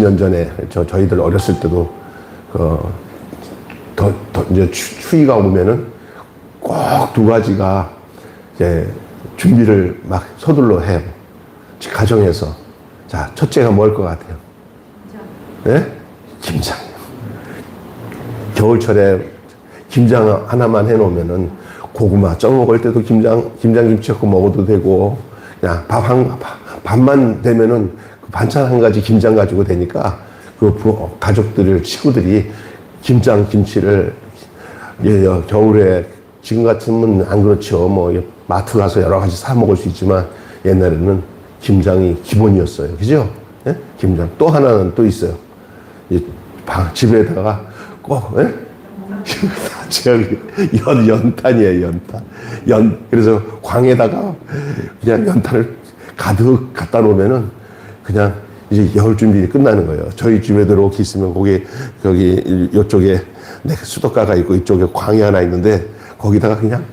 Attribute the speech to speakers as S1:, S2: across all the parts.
S1: 년 전에 저희들 어렸을 때도 이제 추위가 오면은 꼭 두 가지가 이제 준비를 막 서둘러 해요. 가정에서. 자, 첫째가 뭘 것 같아요? 네? 김장. 겨울철에 김장 하나만 해놓으면은 고구마 쪄 먹을 때도 김장김치 갖고 먹어도 되고, 그냥 밥만 되면은 반찬 한 가지 김장 가지고 되니까 가족들을, 친구들이 김치를 겨울에 지금 같으면 안 그렇죠. 뭐 마트 가서 여러 가지 사 먹을 수 있지만 옛날에는 김장이 기본이었어요. 그죠? 예? 김장. 또 하나는 또 있어요. 집에다가 꼭, 예? 연탄이에요, 연탄. 그래서 광에다가 그냥 연탄을 가득 갖다 놓으면은 그냥 이제 겨울 준비 끝나는 거예요. 저희 집에도 이렇게 있으면 거기 이쪽에 수도가가 있고 이쪽에 광이 하나 있는데 거기다가 그냥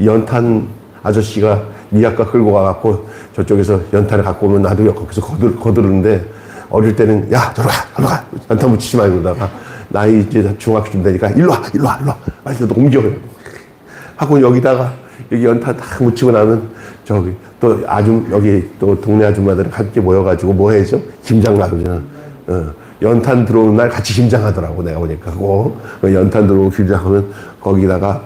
S1: 연탄 아저씨가 미약가 끌고 가갖고 저쪽에서 연탄을 갖고 오면 나도 거기서 거두르는데 어릴 때는 야, 들어가. 연탄 묻히지 말고 그러다가 나이 이제 중학교쯤 되니까 일로 와. 빨리 너 옮겨요. 하고 여기다가 여기 연탄 딱 묻히고 나면 여기 또 동네 아줌마들이 함께 모여가지고 뭐 해야죠? 김장 나누잖아. 연탄 들어오는 날 같이 김장하더라고, 내가 보니까. 연탄 들어오고 김장하면 거기다가,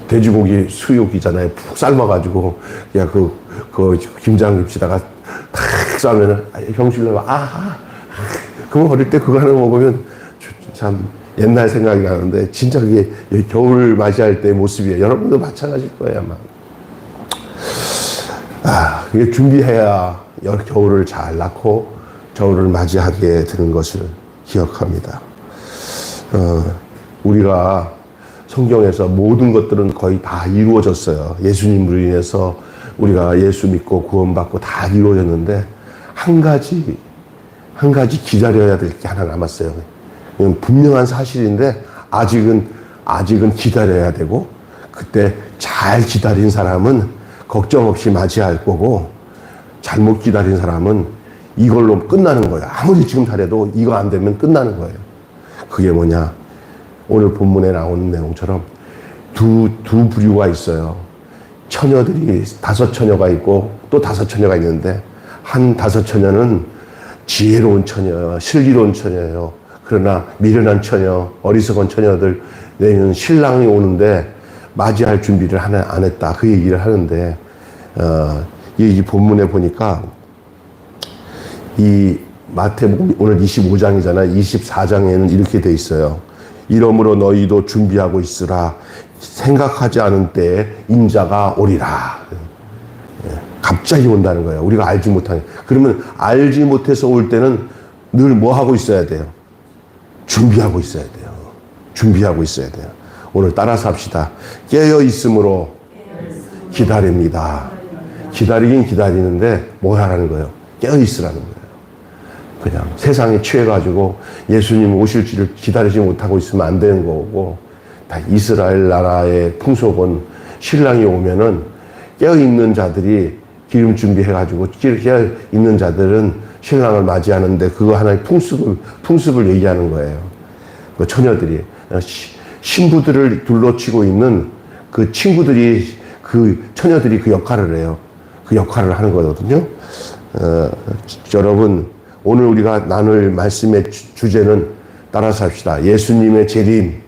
S1: 돼지고기 수육이잖아요. 푹 삶아가지고, 그냥 그 김장김치다가 탁 싸면은, 형실로, 그거 어릴 때 그거 하나 먹으면 참 옛날 생각이 나는데, 진짜 그게 겨울 맞이할 때의 모습이에요. 여러분도 마찬가지일 거예요, 아마. 이게 준비해야 겨울을 잘 낳고 겨울을 맞이하게 되는 것을 기억합니다. 우리가 성경에서 모든 것들은 거의 다 이루어졌어요. 예수님으로 인해서 우리가 예수 믿고 구원받고 다 이루어졌는데 한 가지 기다려야 될 게 하나 남았어요. 이건 분명한 사실인데 아직은 기다려야 되고, 그때 잘 기다린 사람은 걱정 없이 맞이할 거고, 잘못 기다린 사람은 이걸로 끝나는 거예요. 아무리 지금 잘해도 이거 안 되면 끝나는 거예요. 그게 뭐냐? 오늘 본문에 나오는 내용처럼 두 부류가 있어요. 처녀들이 5처녀가 있고 또 5처녀가 있는데, 한 5처녀는 지혜로운 처녀예요. 슬기로운 처녀예요. 그러나 미련한 처녀, 어리석은 처녀들, 내년 신랑이 오는데 맞이할 준비를 안 했다. 그 얘기를 하는데, 이 본문에 보니까 이 마태복음 오늘 25장이잖아요. 24장에는 이렇게 돼 있어요. 이러므로 너희도 준비하고 있으라. 생각하지 않은 때에 인자가 오리라. 갑자기 온다는 거예요. 우리가 알지 못하게. 그러면 알지 못해서 올 때는 늘 뭐 하고 있어야 돼요? 준비하고 있어야 돼요. 준비하고 있어야 돼요. 오늘 따라서 합시다. 깨어 있음으로 기다립니다. 기다리긴 기다리는데 뭐 하라는 거예요? 깨어 있으라는 거예요. 그냥 세상에 취해가지고 예수님 오실지를 기다리지 못하고 있으면 안 되는 거고, 다 이스라엘 나라의 풍속은 신랑이 오면은 깨어있는 자들이 기름 준비해가지고 깨어있는 자들은 신랑을 맞이하는데 그거 하나의 풍습을 얘기하는 거예요. 그 처녀들이. 신부들을 둘러치고 있는 그 친구들이, 그 처녀들이 그 역할을 해요. 그 역할을 하는 거거든요. 여러분, 오늘 우리가 나눌 말씀의 주제는 따라서 합시다. 예수님의 재림.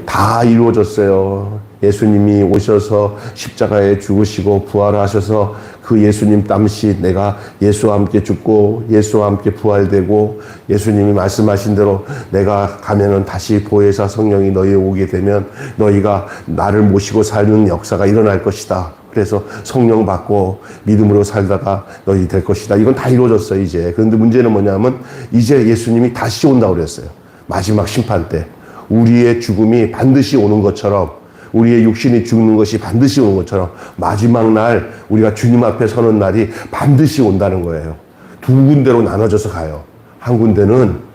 S1: 다 이루어졌어요. 예수님이 오셔서 십자가에 죽으시고 부활하셔서 그 예수님 땀시 내가 예수와 함께 죽고 예수와 함께 부활되고, 예수님이 말씀하신 대로 내가 가면은 다시 보혜사 성령이 너희에 오게 되면 너희가 나를 모시고 사는 역사가 일어날 것이다. 그래서 성령 받고 믿음으로 살다가 너희 될 것이다. 이건 다 이루어졌어요, 이제. 그런데 문제는 뭐냐면 이제 예수님이 다시 온다고 그랬어요. 마지막 심판 때. 우리의 죽음이 반드시 오는 것처럼, 우리의 육신이 죽는 것이 반드시 오는 것처럼 마지막 날 우리가 주님 앞에 서는 날이 반드시 온다는 거예요. 두 군데로 나눠져서 가요. 한 군데는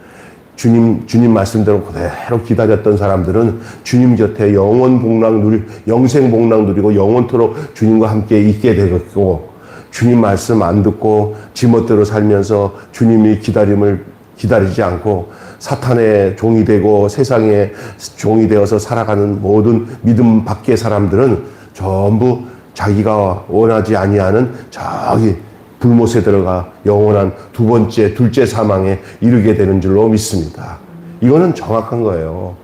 S1: 주님 말씀대로 그대로 기다렸던 사람들은 주님 곁에 영생 복락 누리고 영원토록 주님과 함께 있게 되겠고, 주님 말씀 안 듣고 지멋대로 살면서 주님의 기다림을 기다리지 않고 사탄의 종이 되고 세상의 종이 되어서 살아가는 모든 믿음 밖의 사람들은 전부 자기가 원하지 아니하는 저기 불못에 들어가 영원한 두 번째, 둘째 사망에 이르게 되는 줄로 믿습니다. 이거는 정확한 거예요.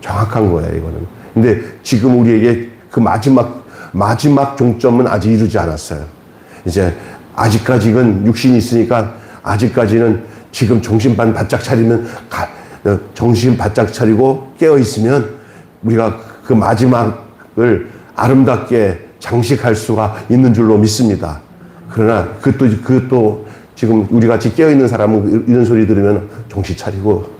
S1: 정확한 거예요, 이거는. 근데 지금 우리에게 그 마지막 종점은 아직 이루지 않았어요. 이제 아직까지는 육신이 있으니까 아직까지는 지금 정신 바짝 차리면 정신 바짝 차리고 깨어 있으면 우리가 그 마지막을 아름답게 장식할 수가 있는 줄로 믿습니다. 그러나 그것도 지금 우리 같이 깨어 있는 사람은 이런 소리 들으면 정신 차리고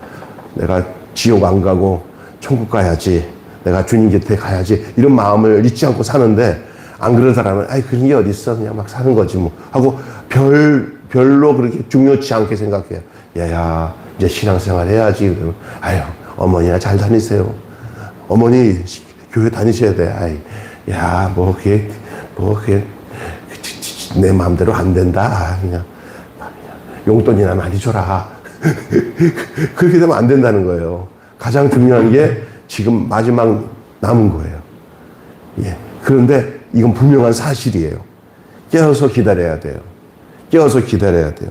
S1: 내가 지옥 안 가고 천국 가야지, 내가 주님 곁에 가야지 이런 마음을 잊지 않고 사는데, 안 그런 사람은 아이 그런 게 어딨어 그냥 막 사는 거지 뭐 하고 별로 그렇게 중요치 않게 생각해요. 야야 이제 신앙생활 해야지. 아유 어머니나 잘 다니세요. 어머니 교회 다니셔야 돼. 아이 야 뭐 그게 내 마음대로 안 된다. 그냥 용돈이나 많이 줘라. 그렇게 되면 안 된다는 거예요. 가장 중요한 게 지금 마지막 남은 거예요. 예. 그런데 이건 분명한 사실이에요. 깨어서 기다려야 돼요. 깨어서 기다려야 돼요.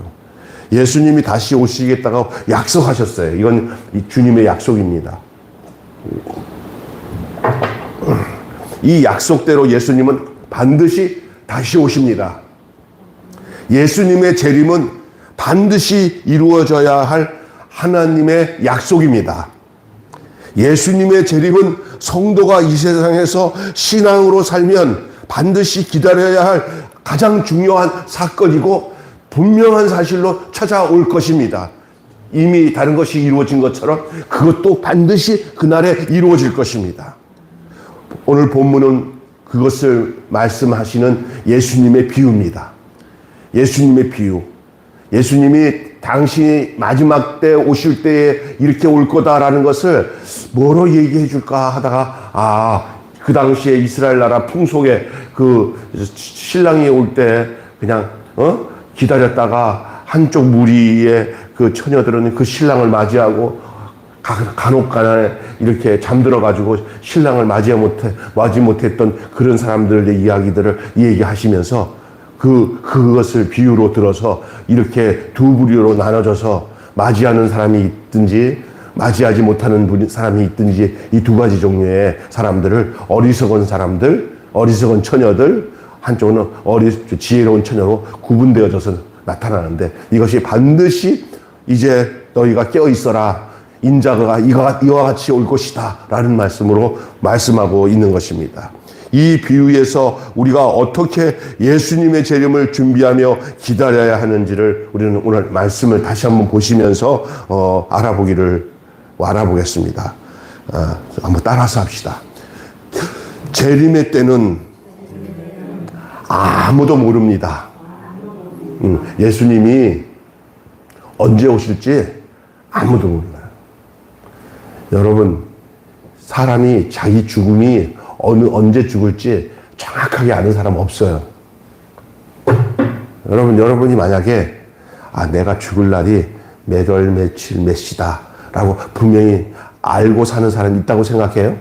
S1: 예수님이 다시 오시겠다고 약속하셨어요. 이건 주님의 약속입니다. 이 약속대로 예수님은 반드시 다시 오십니다. 예수님의 재림은 반드시 이루어져야 할 하나님의 약속입니다. 예수님의 재림은 성도가 이 세상에서 신앙으로 살면 반드시 기다려야 할 가장 중요한 사건이고 분명한 사실로 찾아올 것입니다. 이미 다른 것이 이루어진 것처럼 그것도 반드시 그날에 이루어질 것입니다. 오늘 본문은 그것을 말씀하시는 예수님의 비유입니다. 예수님의 비유. 예수님이 당신이 마지막 때 오실 때에 이렇게 올 거다라는 것을 뭐로 얘기해 줄까 하다가 그 당시에 이스라엘 나라 풍속에 그 신랑이 올 때 그냥 기다렸다가 한쪽 무리의 그 처녀들은 그 신랑을 맞이하고 간혹가다에 이렇게 잠들어가지고 신랑을 맞이 못했던 그런 사람들의 이야기들을 얘기하시면서 그것을 비유로 들어서 이렇게 두 부류로 나눠져서 맞이하는 사람이 있든지 맞이하지 못하는 사람이 있든지 이 두 가지 종류의 사람들을 어리석은 사람들, 어리석은 처녀들, 한쪽은 지혜로운 처녀로 구분되어져서 나타나는데 이것이 반드시 이제 너희가 깨어 있어라. 인자가 이와 같이 올 것이다. 라는 말씀으로 말씀하고 있는 것입니다. 이 비유에서 우리가 어떻게 예수님의 재림을 준비하며 기다려야 하는지를 우리는 오늘 말씀을 다시 한번 보시면서 알아보겠습니다. 한번 따라서 합시다. 재림의 때는 아무도 모릅니다. 예수님이 언제 오실지 아무도 몰라요. 여러분, 사람이 자기 죽음이 언제 죽을지 정확하게 아는 사람 없어요. 여러분이 만약에 내가 죽을 날이 몇 월 며칠 몇 시다 라고 분명히 알고 사는 사람이 있다고 생각해요?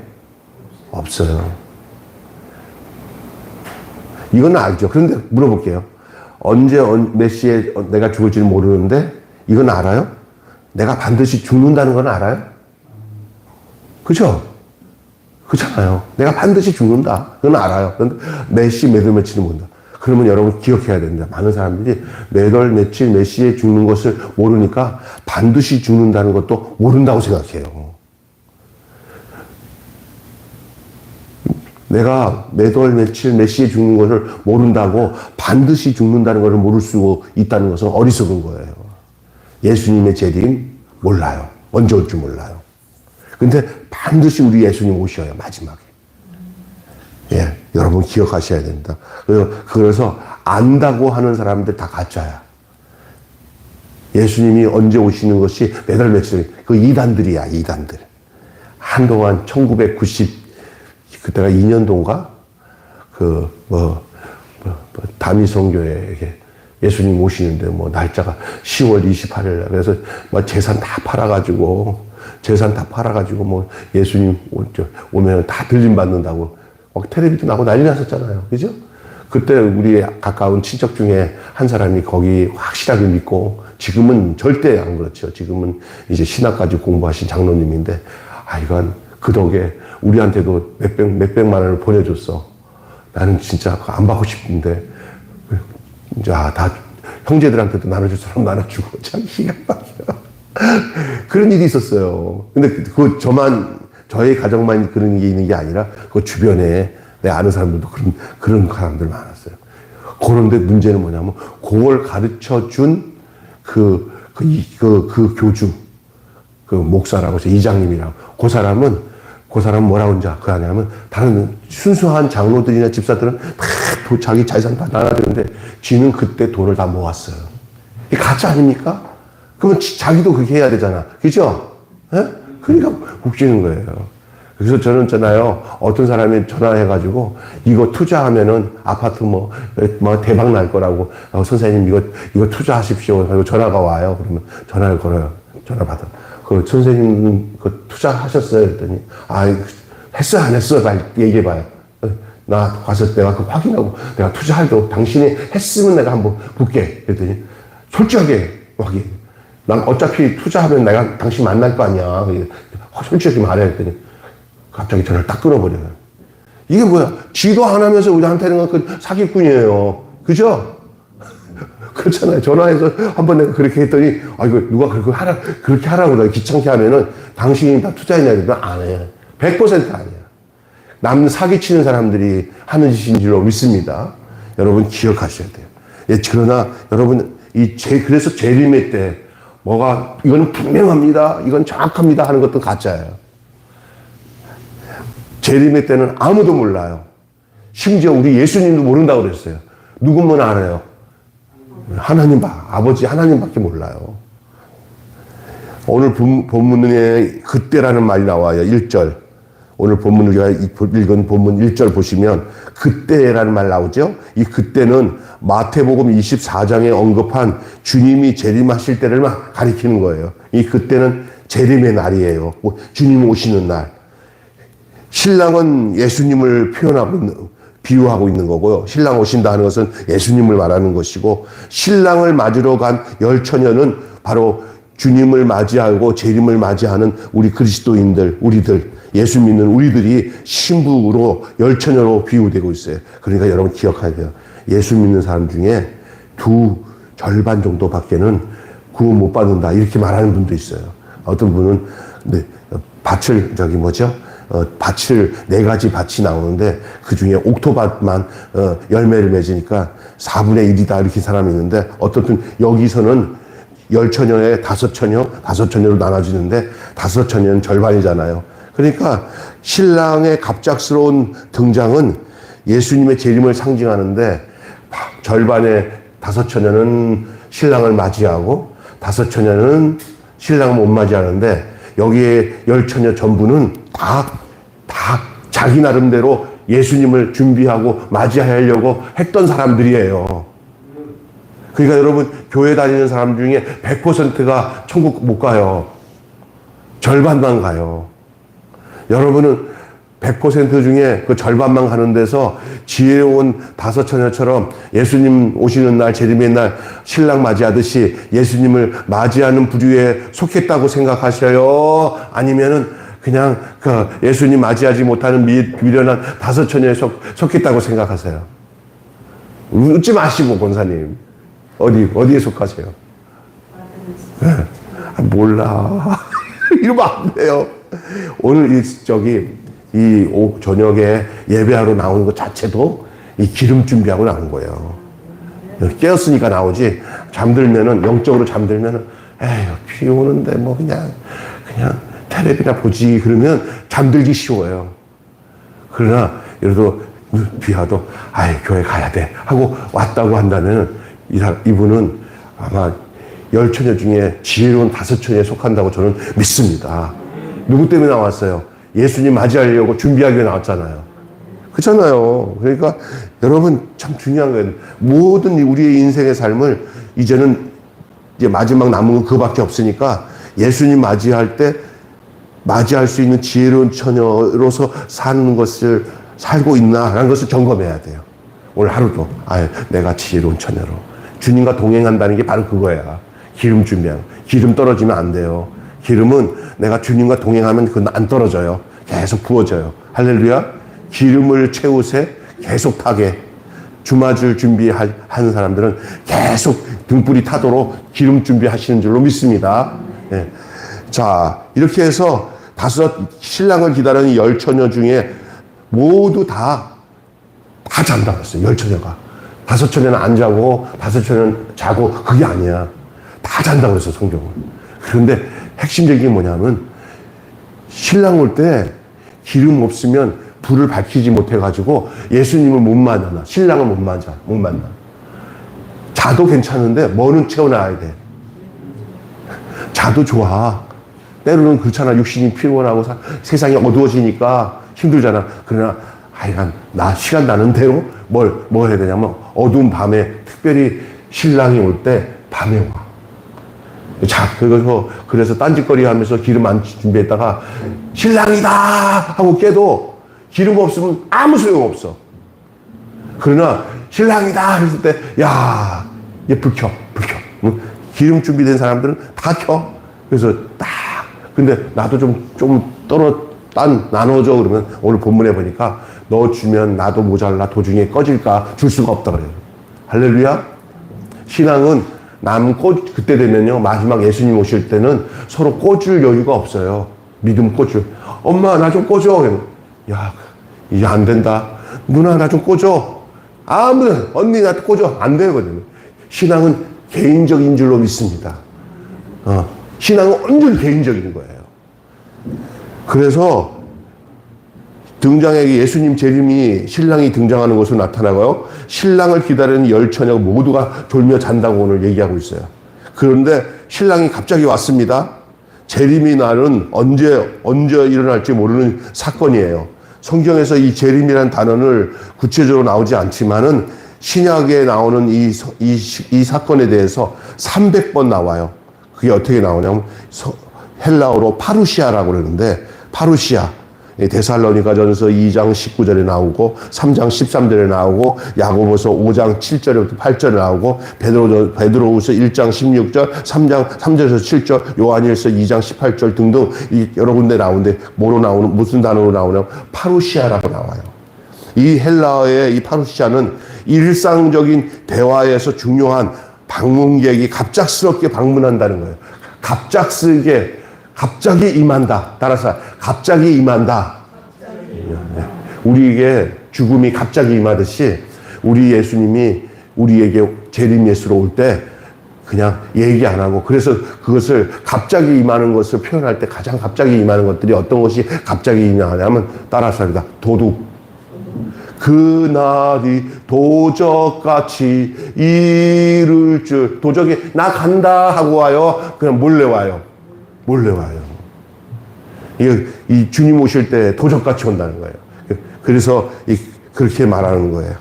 S1: 없어요. 이건 알죠. 그런데 물어볼게요. 언제 몇 시에 내가 죽을지는 모르는데 이건 알아요? 내가 반드시 죽는다는 건 알아요? 그죠? 그렇잖아요. 내가 반드시 죽는다. 그건 알아요. 그런데 몇 시, 몇 월, 며칠은 모른다. 그러면 여러분 기억해야 됩니다. 많은 사람들이 몇 월, 며칠, 몇 시에 죽는 것을 모르니까 반드시 죽는다는 것도 모른다고 생각해요. 내가 몇 월, 며칠, 몇 시에 죽는 것을 모른다고 반드시 죽는다는 것을 모를 수 있다는 것은 어리석은 거예요. 예수님의 재림 몰라요. 언제 올지 몰라요. 근데 반드시 우리 예수님 오셔요. 마지막에. 예, 여러분 기억하셔야 됩니다. 그래서 안다고 하는 사람들 다 가짜야. 예수님이 언제 오시는 것이 몇 월 며칠, 그 이단들이야, 이단들. 한동안 1990, 그때가 2년도인가? 다미성교회에 예수님 오시는데 뭐 날짜가 10월 28일 날. 그래서 뭐 재산 다 팔아가지고 뭐 예수님 오면 다 들림 받는다고 막 텔레비도 나고 난리 났었잖아요. 그죠? 그때 우리 가까운 친척 중에 한 사람이 거기 확실하게 믿고, 지금은 절대 안 그렇죠. 지금은 이제 신학까지 공부하신 장로님인데, 이건 그 덕에 우리한테도 몇백만 원을 보내줬어. 나는 진짜 안 받고 싶은데, 다 형제들한테도 나눠줄 사람 나눠주고, 참 기가 막혀. 그런 일이 있었어요. 근데 저의 가정만 그런 게 있는 게 아니라, 그 주변에 내 아는 사람들도 그런 사람들 많았어요. 그런데 문제는 뭐냐면, 그걸 가르쳐 준 그 교주, 그 목사라고 해서 이장님이라고. 그 사람은 뭐라고 하냐면, 다른 순수한 장로들이나 집사들은 다 자기 재산 다 나눠주는데, 지는 그때 돈을 다 모았어요. 이게 가짜 아닙니까? 그러면 자기도 그렇게 해야 되잖아. 그죠? 예? 그러니까 웃기는 거예요. 그래서 저는 있잖아요, 어떤 사람이 전화해가지고, 이거 투자하면은 아파트 뭐 대박 날 거라고, 선생님 이거 투자하십시오. 그리고 전화가 와요. 그러면 전화를 걸어요. 전화 받아. 그 선생님 그 투자하셨어요? 그랬더니, 했어, 안 했어? 다 얘기해봐요. 나 가서 내가 그 확인하고, 내가 투자하도록 당신이 했으면 내가 한번 볼게. 그랬더니, 솔직하게 확인. 난 어차피 투자하면 내가 당신 만날 거 아니야. 솔직하게 말해. 그랬더니, 갑자기 전화를 딱 끊어버려요. 이게 뭐야? 지도 안 하면서 우리한테는 그 사기꾼이에요. 그죠? 그렇잖아요. 전화해서 한번 내가 그렇게 했더니, 이거 누가 그렇게 하라고 그래. 귀찮게 하면은 당신이 다 투자했냐 그러면 안 해. 100% 아니야. 남 사기치는 사람들이 하는 짓인 줄로 믿습니다. 여러분 기억하셔야 돼요. 그러나 여러분, 그래서 재림의 때, 이거는 분명합니다. 이건 정확합니다. 하는 것도 가짜예요. 재림의 때는 아무도 몰라요. 심지어 우리 예수님도 모른다고 그랬어요. 누구면 알아요? 아버지 하나님밖에 몰라요. 오늘 본문에 그때라는 말이 나와요. 1절. 오늘 본문을 읽은 본문 1절 보시면 그때라는 말 나오죠. 이 그때는 마태복음 24장에 언급한 주님이 재림하실 때를 막 가리키는 거예요. 이 그때는 재림의 날이에요. 주님 오시는 날. 신랑은 예수님을 비유하고 있는 거고요. 신랑 오신다 하는 것은 예수님을 말하는 것이고, 신랑을 맞으러 간 열처녀는 바로 주님을 맞이하고 재림을 맞이하는 우리 그리스도인들, 예수 믿는 우리들이 신부로 열처녀로 비유되고 있어요. 그러니까 여러분 기억해야 돼요. 예수 믿는 사람 중에 절반 정도밖에는 구원 못 받는다, 이렇게 말하는 분도 있어요. 어떤 분은 밭을 밭을 4가지 밭이 나오는데 그 중에 옥토밭만 열매를 맺으니까 4분의 1이다 이렇게 사람이 있는데, 어떤 분 여기서는 10처녀에 5처녀로 나눠지는데 5처녀는 절반이잖아요. 그러니까 신랑의 갑작스러운 등장은 예수님의 재림을 상징하는데, 절반의 5처녀는 신랑을 맞이하고 5처녀는 신랑을 못 맞이하는데, 여기에 10처녀 전부는 다 자기 나름대로 예수님을 준비하고 맞이하려고 했던 사람들이에요. 그러니까 여러분, 교회 다니는 사람 중에 100%가 천국 못 가요. 절반만 가요. 여러분은 100% 중에 그 절반만 가는 데서 지혜로운 5처녀처럼 예수님 오시는 날, 재림의 날 신랑 맞이하듯이 예수님을 맞이하는 부류에 속했다고 생각하셔요? 아니면은 그냥 예수님 맞이하지 못하는 미련한 5처녀에 속했다고 생각하세요? 웃지 마시고, 권사님. 어디에 속하세요? 몰라. 이러면 안 돼요. 오늘 저녁에 예배하러 나오는 것 자체도 이 기름 준비하고 나오는 거예요. 깨었으니까 나오지, 영적으로 잠들면은, 비 오는데 그냥 텔레비나 보지, 그러면 잠들기 쉬워요. 그러나, 예를 들어, 비 와도, 교회 가야 돼. 하고 왔다고 한다면, 이분은 아마 10처녀 중에 지혜로운 5처녀에 속한다고 저는 믿습니다. 누구 때문에 나왔어요? 예수님 맞이하려고 준비하기 위해 나왔잖아요. 그렇잖아요. 그러니까 여러분 참 중요한 거예요. 모든 우리의 인생의 삶을 이제는 이제 마지막 남은 건 그거밖에 없으니까 예수님 맞이할 때 맞이할 수 있는 지혜로운 처녀로서 사는 것을 살고 있나 하는 것을 점검해야 돼요. 오늘 하루도 내가 지혜로운 처녀로 주님과 동행한다는 게 바로 그거야. 기름 준비하는. 기름 떨어지면 안 돼요. 기름은 내가 주님과 동행하면 그건 안 떨어져요. 계속 부어져요. 할렐루야. 기름을 채우세 계속 타게. 주맞을 준비하는 사람들은 계속 등불이 타도록 기름 준비하시는 줄로 믿습니다. 예. 자, 이렇게 해서 신랑을 기다리는 10처녀 중에 모두 다 잔다고 했어요. 10처녀가. 5처녀는 안 자고 5처녀는 자고 그게 아니야. 다 잔다고 그랬어, 성경은. 그런데 핵심적인 게 뭐냐면 신랑 올 때 기름 없으면 불을 밝히지 못해가지고 예수님을 못 만나. 신랑을 못 만나. 자도 괜찮은데 뭐는 채워놔야 돼. 자도 좋아. 때로는 그렇잖아. 육신이 피곤하고 세상이 어두워지니까 힘들잖아. 그러나 하여간 시간 나는 대로 뭘 해야 되냐면 어두운 밤에 특별히 신랑이 올 때 밤에 와. 자, 그래서 딴짓거리 하면서 기름 안 준비했다가 신랑이다 하고 깨도 기름 없으면 아무 소용 없어. 그러나 신랑이다 했을 때 얘 불 켜. 기름 준비된 사람들은 다 켜. 그래서 근데 나도 좀 나눠줘. 그러면 오늘 본문에 보니까 너 주면 나도 모자라 도중에 꺼질까 줄 수가 없다 그래요. 할렐루야. 신앙은 그때 되면요, 마지막 예수님 오실 때는 서로 꽂을 여유가 없어요. 믿음 꽂을. 엄마, 나 좀 꽂어. 이제 안 된다. 누나, 나 좀 꽂어. 언니, 나 꽂어. 안 되거든요. 신앙은 개인적인 줄로 믿습니다. 신앙은 완전 개인적인 거예요. 그래서 등장의 예수님 재림이 신랑이 등장하는 것으로 나타나고요. 신랑을 기다리는 10처녀가 모두가 졸며 잔다고 오늘 얘기하고 있어요. 그런데 신랑이 갑자기 왔습니다. 재림이 날은 언제 일어날지 모르는 사건이에요. 성경에서 이 재림이라는 단어를 구체적으로 나오지 않지만은 신약에 나오는 이 사건에 대해서 300번 나와요. 그게 어떻게 나오냐면 헬라어로 파루시아라고 그러는데 파루시아. 데살로니가전서 2장 19절에 나오고 3장 13절에 나오고 야고보서 5장 7절부터 8절에 나오고 베드로후서 1장 16절 3장 3절에서 7절 요한일서 2장 18절 등등 여러 군데 나오는데 무슨 단어로 나오냐면 파루시아라고 나와요. 이 헬라어의 이 파루시아는 일상적인 대화에서 중요한 방문객이 갑작스럽게 방문한다는 거예요. 갑자기 임한다. 따라서 갑자기 임한다. 우리에게 죽음이 갑자기 임하듯이 우리 예수님이 우리에게 재림 예수로 올 때 그냥 얘기 안 하고 그래서 그것을 갑자기 임하는 것을 표현할 때 가장 갑자기 임하는 것들이 어떤 것이 갑자기 임하냐면 따라서 합니다. 도둑. 그날이 도적같이 이를 줄. 도적이 나 간다 하고 와요. 그냥 몰래 와요. 이 주님 오실 때 도적같이 온다는 거예요. 그래서 그렇게 말하는 거예요.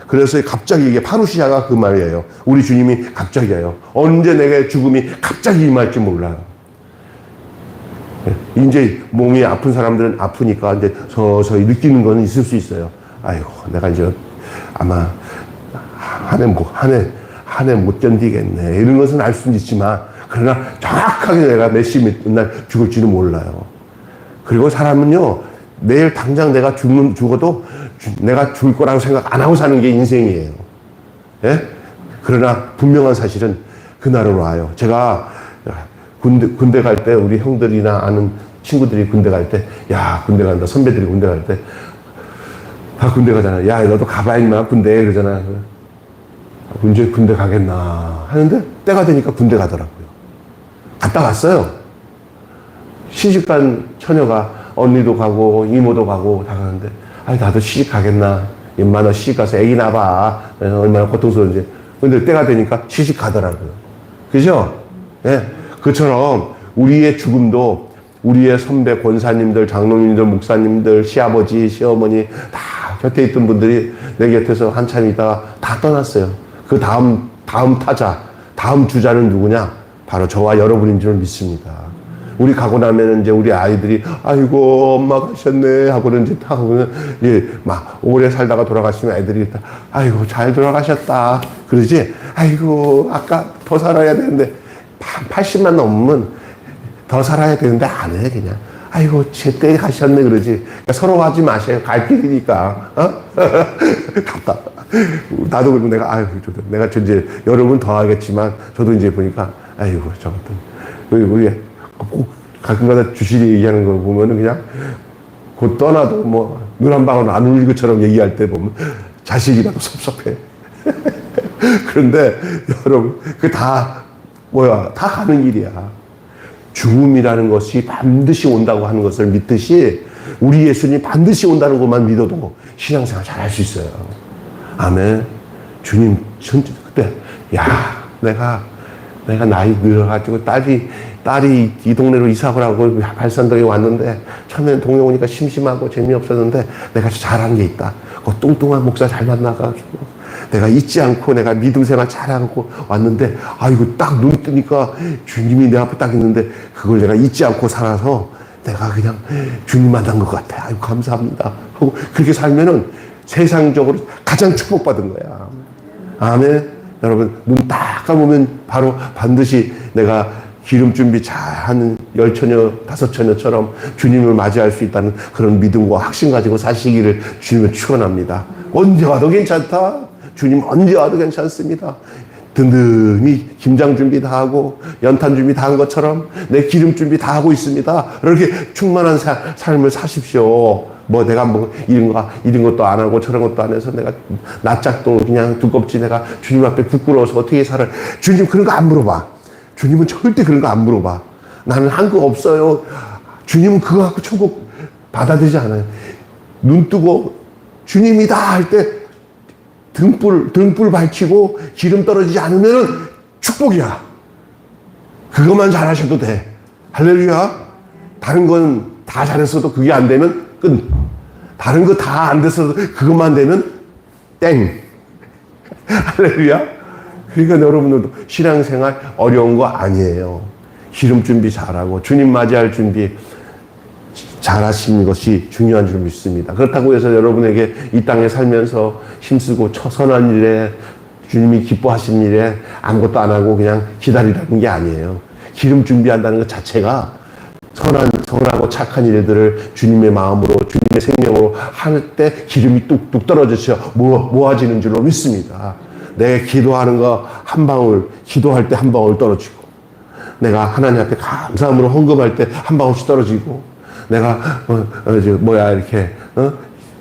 S1: 그래서 갑자기 이게 파루시아가 그 말이에요. 우리 주님이 갑자기예요. 언제 내게 죽음이 갑자기 임할지 몰라요. 이제 몸이 아픈 사람들은 아프니까 이제 서서히 느끼는 건 있을 수 있어요. 아이고, 내가 이제 아마 한 해 못 견디겠네. 이런 것은 알 수는 있지만 그러나 정확하게 내가 몇 시 몇 날 죽을지는 몰라요. 그리고 사람은요, 내일 당장 내가 죽어도 내가 죽을 거라고 생각 안 하고 사는 게 인생이에요. 예? 그러나 분명한 사실은 그날은 와요. 제가 군대 갈 때 우리 형들이나 아는 친구들이 군대 갈 때, 군대 간다. 선배들이 군대 갈 때, 군대 가잖아. 너도 가봐, 임마. 군대. 그러잖아. 언제 군대 가겠나 하는데 때가 되니까 군대 가더라고요. 갔다 왔어요. 시집간 처녀가 언니도 가고 이모도 가고 다 가는데 나도 시집 가겠나. 얼마나 시집 가서 애기 낳아봐. 얼마나 고통스러운지. 근데 때가 되니까 시집 가더라고요. 그죠? 예. 그처럼 우리의 죽음도 우리의 선배 권사님들, 장로님들, 목사님들, 시아버지, 시어머니 다 곁에 있던 분들이 내 곁에서 한참 있다가 다 떠났어요. 그 다음 타자, 다음 주자는 누구냐? 바로 저와 여러분인 줄 믿습니다. 우리 가고 나면 이제 우리 아이들이 아이고 엄마 가셨네 하고는 이제 하고는 이제 막 오래 살다가 돌아가시면 아이들이 아이고 잘 돌아가셨다 그러지. 아이고 아까 더 살아야 되는데 80만 넘으면 더 살아야 되는데 안 해 그냥. 아이고 제때 가셨네 그러지. 그러니까 서로 하지 마세요. 갈 길이니까. 답답. 나도 그러고 내가 이제 여러분 더 하겠지만 저도 이제 보니까 아이고 저것도 우리 꼭 가끔가다 주실이 얘기하는 거 보면은 그냥 곧 떠나도 뭐 눈 한 방울 안 울릴 것처럼 얘기할 때 보면 자식이라도 섭섭해. 그런데 여러분 다 가는 길이야. 죽음이라는 것이 반드시 온다고 하는 것을 믿듯이 우리 예수님이 반드시 온다는 것만 믿어도 신앙생활 잘할 수 있어요. 아멘. 주님 그때 내가 나이 늘어가지고 딸이 이 동네로 이사를 하고 발산동에 왔는데 처음엔 동네 오니까 심심하고 재미없었는데 내가 잘한 게 있다. 그 뚱뚱한 목사 잘 만나가지고 내가 잊지 않고 내가 믿음 생활 잘하고 왔는데 아이고 딱 눈 뜨니까 주님이 내 앞에 딱 있는데 그걸 내가 잊지 않고 살아서 내가 그냥 주님 만난 것 같아. 아이고 감사합니다. 하고 그렇게 살면은 세상적으로 가장 축복받은 거야. 아멘. 여러분 눈 딱 감으면 바로 반드시 내가 기름 준비 잘하는 10처녀 5처녀처럼 주님을 맞이할 수 있다는 그런 믿음과 확신 가지고 사시기를 주님을 축원합니다. 언제 와도 괜찮다. 주님 언제 와도 괜찮습니다. 든든히 김장 준비 다 하고 연탄 준비 다 한 것처럼 내 기름 준비 다 하고 있습니다. 이렇게 충만한 삶을 사십시오. 내가 이런 것도 안 하고 저런 것도 안 해서 내가 낯짝도 그냥 두껍지 내가 주님 앞에 부끄러워서 어떻게 살아. 주님 그런 거 안 물어봐. 주님은 절대 그런 거 안 물어봐. 나는 한 거 없어요. 주님은 그거 갖고 천국 받아들이지 않아요. 눈 뜨고 주님이다 할 때 등불 밝히고 기름 떨어지지 않으면 축복이야. 그것만 잘하셔도 돼. 할렐루야. 다른 건 다 잘했어도 그게 안 되면 끝. 다른 거 다 안 됐어도 그것만 되면 땡. 할렐루야. 그러니까 여러분들도 신앙생활 어려운 거 아니에요. 기름 준비 잘하고 주님 맞이할 준비 잘하시는 것이 중요한 줄 믿습니다. 그렇다고 해서 여러분에게 이 땅에 살면서 힘쓰고 선한 일에 주님이 기뻐하시는 일에 아무것도 안 하고 그냥 기다리라는 게 아니에요. 기름 준비한다는 것 자체가 선하고 착한 일들을 주님의 마음으로 주님의 생명으로 할 때 기름이 뚝뚝 떨어져서 모아지는 줄로 믿습니다. 내 기도하는 거 한 방울, 기도할 때 한 방울 떨어지고, 내가 하나님 앞에 감사함으로 헌금할 때 한 방울씩 떨어지고, 내가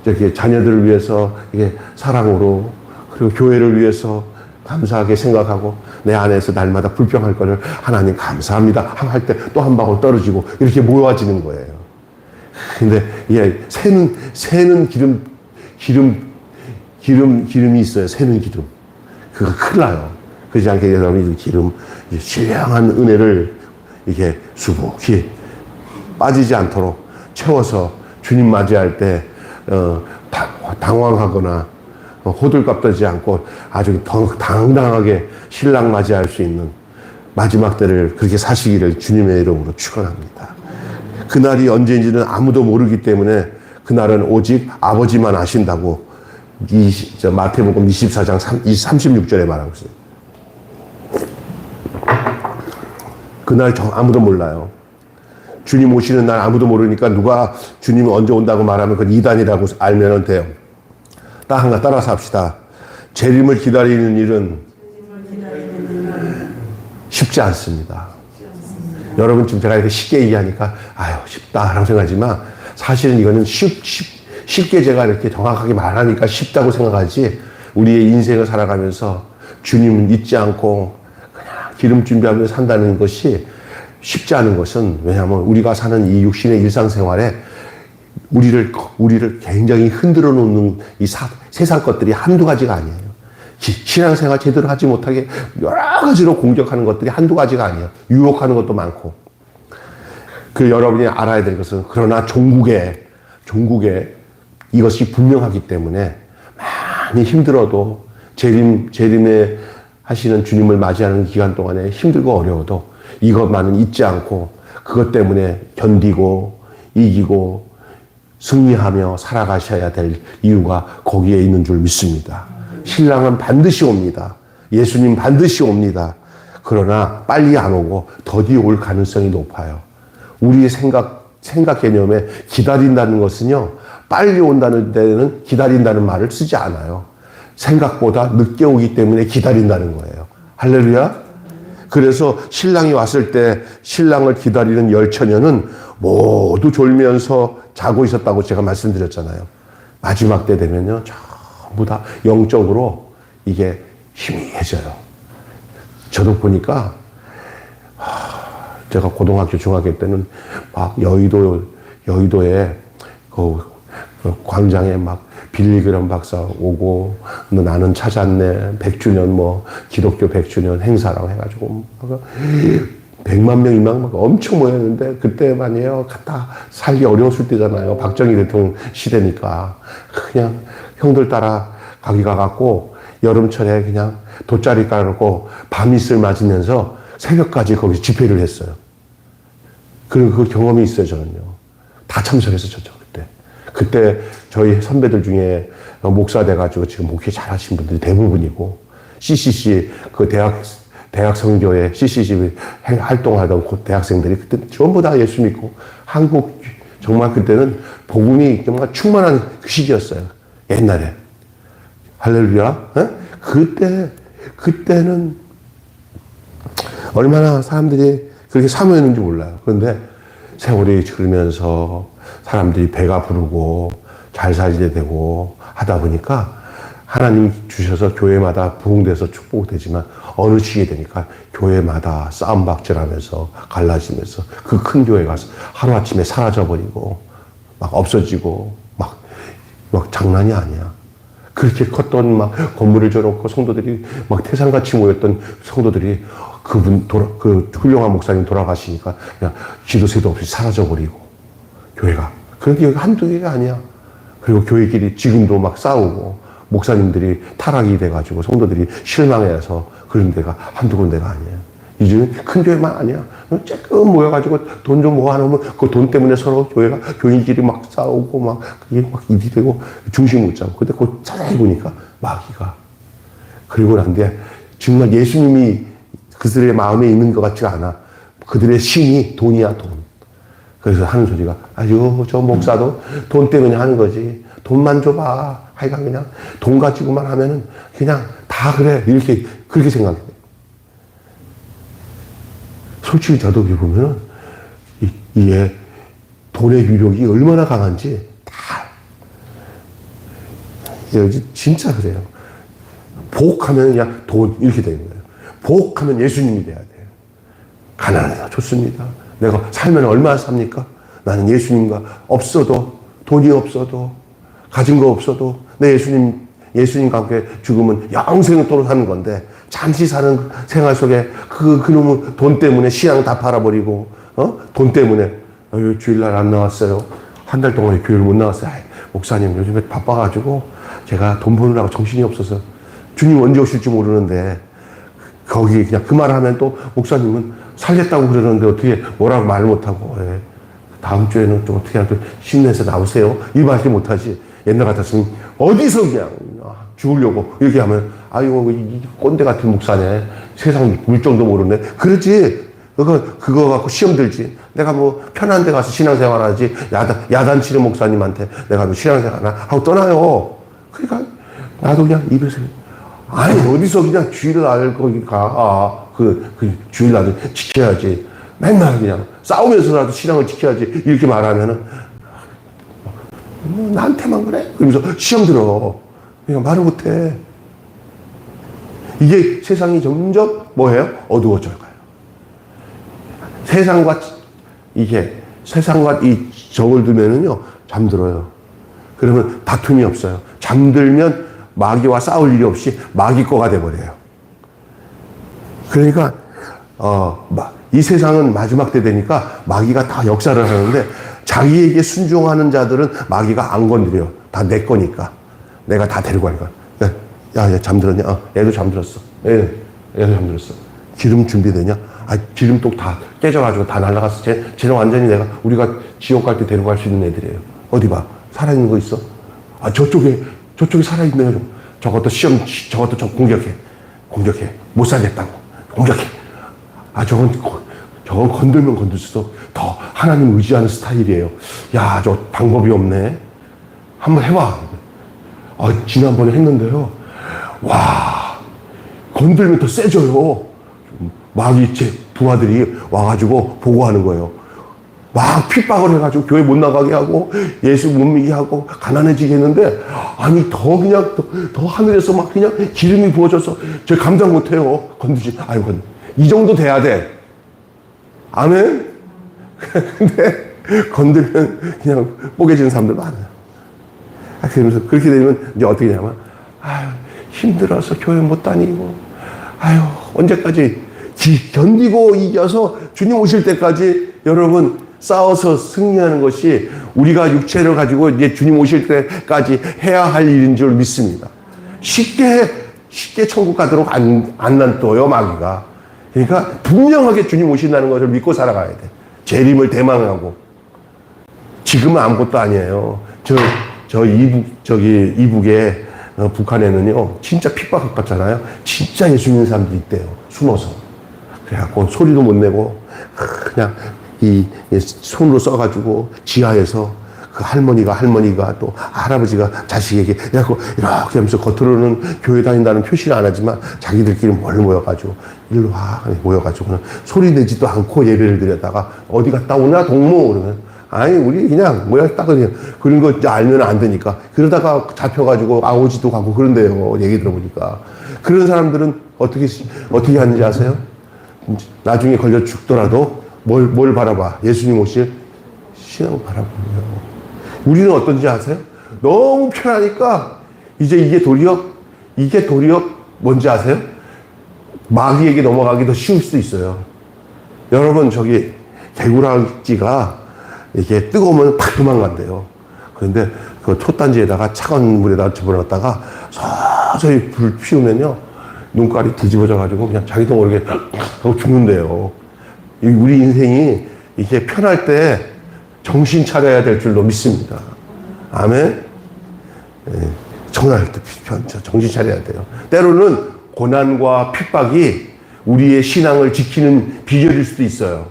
S1: 이렇게 자녀들을 위해서 이게 사랑으로 그리고 교회를 위해서 감사하게 생각하고 내 안에서 날마다 불평할 거를 하나님 감사합니다 할 때 또 한 방울 떨어지고 이렇게 모아지는 거예요. 근데 새는 기름이 있어요. 새는 기름. 그거 큰일 나요. 그러지 않게 여러분이 기름, 신령한 은혜를 이렇게 수북히 빠지지 않도록 채워서 주님 맞이할 때, 당황하거나 호들갑 떨지 않고 아주 당당하게 신랑 맞이할 수 있는 마지막 때를 그렇게 사시기를 주님의 이름으로 축원합니다. 그날이 언제인지는 아무도 모르기 때문에 그날은 오직 아버지만 아신다고 마태복음 24장 36절에 말하고 있어요. 그날 아무도 몰라요. 주님 오시는 날 아무도 모르니까 누가 주님이 언제 온다고 말하면 그건 이단이라고 알면 돼요. 따라서 합시다. 재림을 기다리는 일은 쉽지 않습니다. 여러분 지금 제가 이렇게 쉽게 얘기하니까 쉽다라고 생각하지만 사실은 이거는 쉽게 제가 이렇게 정확하게 말하니까 쉽다고 생각하지 우리의 인생을 살아가면서 주님을 잊지 않고 그냥 기름 준비하면서 산다는 것이 쉽지 않은 것은 왜냐하면 우리가 사는 이 육신의 일상생활에 우리를 굉장히 흔들어 놓는 이 세상 것들이 한두 가지가 아니에요. 신앙생활 제대로 하지 못하게 여러 가지로 공격하는 것들이 한두 가지가 아니에요. 유혹하는 것도 많고. 여러분이 알아야 될 것은 그러나 종국에 이것이 분명하기 때문에 많이 힘들어도 재림에 하시는 주님을 맞이하는 기간 동안에 힘들고 어려워도 이것만은 잊지 않고 그것 때문에 견디고 이기고 승리하며 살아가셔야 될 이유가 거기에 있는 줄 믿습니다. 신랑은 반드시 옵니다. 예수님 반드시 옵니다. 그러나 빨리 안 오고 더디 올 가능성이 높아요. 우리의 생각 개념에 기다린다는 것은요, 빨리 온다는 데는 기다린다는 말을 쓰지 않아요. 생각보다 늦게 오기 때문에 기다린다는 거예요. 할렐루야. 그래서 신랑이 왔을 때 신랑을 기다리는 열처녀는 모두 졸면서 자고 있었다고 제가 말씀드렸잖아요. 마지막 때 되면요, 전부 다 영적으로 이게 희미해져요. 저도 보니까 제가 고등학교, 중학교 때는 막 여의도에 그 광장에 막 빌리그램 박사 오고, 나는 찾았네, 100주년 기독교 100주년 행사라고 해가지고 100만 명, 2만 명 엄청 모였는데, 그때만이에요. 갖다 살기 어려웠을 때잖아요. 박정희 대통령 시대니까. 그냥 형들 따라 가기 가갖고 여름철에 그냥 돗자리 깔고 밤이슬 맞으면서 새벽까지 거기 집회를 했어요. 그 경험이 있어요, 저는요. 다 참석했었죠, 그때. 그때 저희 선배들 중에 목사 돼가지고 지금 목회 잘하신 분들이 대부분이고, CCC, 그 대학 선교회 CCC 활동하던 그 대학생들이 그때 전부 다 예수 믿고, 한국, 정말 그때는 복음이 정말 충만한 그 시기였어요. 옛날에. 할렐루야. 에? 그때는 얼마나 사람들이 그렇게 사모했는지 몰라요. 그런데 세월이 흐르면서 사람들이 배가 부르고 잘 살게 되고 하다 보니까 하나님 주셔서 교회마다 부흥돼서 축복되지만 어느 시기에 되니까 교회마다 싸움박질하면서 갈라지면서 그 큰 교회가 하루아침에 사라져버리고 막 없어지고 막 장난이 아니야. 그렇게 컸던 막 건물을 줘놓고 성도들이 막 태산같이 모였던 성도들이 그 훌륭한 목사님 돌아가시니까 그냥 기도새도 없이 사라져버리고 교회가. 그런 게 한두 개가 아니야. 그리고 교회끼리 지금도 막 싸우고 목사님들이 타락이 돼가지고 성도들이 실망해서 그런 데가 한두 군데가 아니에요. 이제는 큰 교회만 아니야. 조금 모여가지고 돈 좀 모아놓으면 그 돈 때문에 서로 교인끼리 막 싸우고 막 그게 막 일이 되고 중심 못 잡고. 근데 그 자세히 보니까 마귀가. 그리고 난데 정말 예수님이 그들의 마음에 있는 것 같지가 않아. 그들의 신이 돈이야, 돈. 그래서 하는 소리가, 아유, 저 목사도 돈 때문에 하는 거지. 돈만 줘봐. 하여간 그냥 돈 가지고만 하면은 그냥 다 그래. 그렇게 생각해. 솔직히 저도 보면은, 이게 돈의 유력이 얼마나 강한지 다, 진짜 그래요. 복하면 그냥 돈, 이렇게 되는 거예요. 복하면 예수님이 돼야 돼요. 가난해서 좋습니다. 내가 살면 얼마나 삽니까? 나는 예수님과 돈이 없어도, 가진 거 없어도, 내 예수님과 함께 죽으면 영생토록 사는 건데, 잠시 사는 생활 속에 그놈의 돈 때문에 신앙 다 팔아버리고, 돈 때문에, 주일날 안 나왔어요. 한 달 동안에 교회를 못 나왔어요. 목사님, 요즘에 바빠가지고, 제가 돈 버느라고 정신이 없어서, 주님 언제 오실지 모르는데, 거기 그냥 그 말을 하면 또, 목사님은 살겠다고 그러는데 어떻게 뭐라고 말 못하고, 다음 주에는 좀 어떻게 하든 힘내서 나오세요. 이 말도 못하지. 옛날 같았으면 어디서 그냥 죽으려고 이렇게 하면, 아이고, 이 꼰대 같은 목사네. 세상 물정도 모르네. 그러지. 그거 갖고 시험 들지. 내가 편한 데 가서 신앙생활 하지. 야단치는 목사님한테 내가 신앙생활 하고 떠나요. 그러니까 나도 그냥 입에서, 아니, 어디서 그냥 주일날 거기 가. 그 주일날은 지켜야지. 맨날 그냥 싸우면서라도 신앙을 지켜야지. 이렇게 말하면은, 나한테만 그래? 그러면서 시험 들어. 그러니까 말을 못해. 이게 세상이 점점 뭐예요? 어두워져 가요. 세상과 이 정을 두면은요, 잠들어요. 그러면 다툼이 없어요. 잠들면 마귀와 싸울 일이 없이 마귀 거가 돼버려요. 그러니까, 이 세상은 마지막 때 되니까 마귀가 다 역사를 하는데, 자기에게 순종하는 자들은 마귀가 안 건드려. 다 내 거니까. 내가 다 데리고 갈 거야. 야, 잠들었냐? 애도 잠들었어. 애도 잠들었어. 기름 준비되냐? 기름독 다 깨져가지고 다 날아갔어. 쟤는 완전히 우리가 지옥 갈 때 데려갈 수 있는 애들이에요. 어디 봐. 살아있는 거 있어? 저쪽에 살아있네요. 저것도 저것도 좀 공격해. 못 살겠다고. 공격해. 저건 건들면 건들수록 더 하나님 의지하는 스타일이에요. 야, 저 방법이 없네. 한번 해봐. 지난번에 했는데요. 와, 건들면 더 세져요. 마귀 제 부하들이 와가지고 보고하는 거예요. 막 핍박을 해가지고 교회 못 나가게 하고 예수 못 믿게 하고 가난해지게 했는데 더 그냥 더 하늘에서 막 그냥 기름이 부어져서 저 감당 못해요. 건드지. 이 정도 돼야 돼. 아멘? 근데 건들면 그냥 뽀개지는 사람들 많아요. 그러면서 그렇게 되면 이제 어떻게 되냐면 힘들어서 교회 못 다니고 언제까지 견디고 이겨서 주님 오실 때까지 여러분 싸워서 승리하는 것이 우리가 육체를 가지고 이제 주님 오실 때까지 해야 할 일인 줄 믿습니다. 쉽게 천국 가도록 안 놔둬요, 마귀가. 그러니까 분명하게 주님 오신다는 것을 믿고 살아가야 돼. 재림을 대망하고. 지금은 아무것도 아니에요. 이북에 북한에는요, 진짜 핍박받잖아요. 진짜 예수 믿는 사람들이 있대요. 숨어서. 그래갖고 소리도 못 내고 그냥 이 손으로 써가지고 지하에서 그 할머니가 또 할아버지가 자식에게 그래갖고 이렇게 하면서 겉으로는 교회 다닌다는 표시를 안 하지만 자기들끼리 모여가지고 일로 와 모여가지고 그냥 소리 내지도 않고 예배를 드렸다가 어디 갔다 오냐 동무 그러면 우리 그냥 모였다 그냥 그런 거 알면 안 되니까 그러다가 잡혀가지고 아오지도 가고 그런데요. 얘기 들어보니까 그런 사람들은 어떻게 하는지 아세요? 나중에 걸려 죽더라도 뭘 바라봐? 예수님 오실 신앙을 바라보는 거예요. 우리는 어떤지 아세요? 너무 편하니까 이게 도리어 뭔지 아세요? 마귀에게 넘어가기 더 쉬울 수도 있어요. 여러분 개구락지가 이렇게 뜨거우면 팍 도망간대요. 그런데 그 톳단지에다가 차가운 물에다가 집어넣었다가 서서히 불 피우면요 눈깔이 뒤집어져가지고 그냥 자기도 모르게 하고 죽는데요. 우리 인생이 이게 편할 때 정신 차려야 될 줄로 믿습니다. 아멘? 정말 정신 차려야 돼요. 때로는 고난과 핍박이 우리의 신앙을 지키는 비결일 수도 있어요.